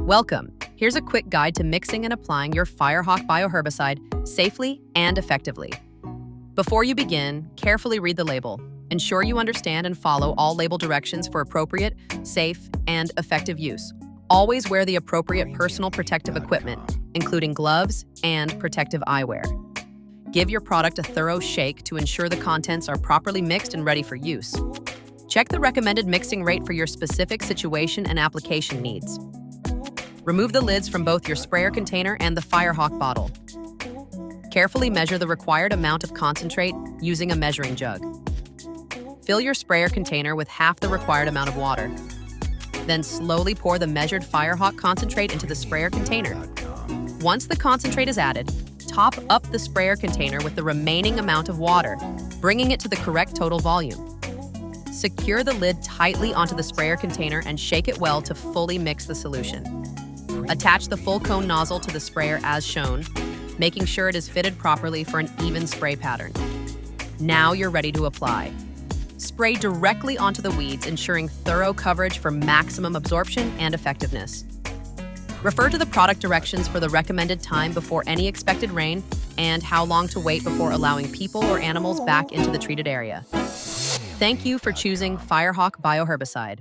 Welcome. Here's a quick guide to mixing and applying your FireHawk Bioherbicide safely and effectively. Before you begin, carefully read the label. Ensure you understand and follow all label directions for appropriate, safe, and effective use. Always wear the appropriate personal protective equipment, including gloves and protective eyewear. Give your product a thorough shake to ensure the contents are properly mixed and ready for use. Check the recommended mixing rate for your specific situation and application needs. Remove the lids from both your sprayer container and the FireHawk bottle. Carefully measure the required amount of concentrate using a measuring jug. Fill your sprayer container with half the required amount of water. Then slowly pour the measured FireHawk concentrate into the sprayer container. Once the concentrate is added, top up the sprayer container with the remaining amount of water, bringing it to the correct total volume. Secure the lid tightly onto the sprayer container and shake it well to fully mix the solution. Attach the full cone nozzle to the sprayer as shown, making sure it is fitted properly for an even spray pattern. Now you're ready to apply. Spray directly onto the weeds, ensuring thorough coverage for maximum absorption and effectiveness. Refer to the product directions for the recommended time before any expected rain and how long to wait before allowing people or animals back into the treated area. Thank you for choosing FireHawk Bioherbicide.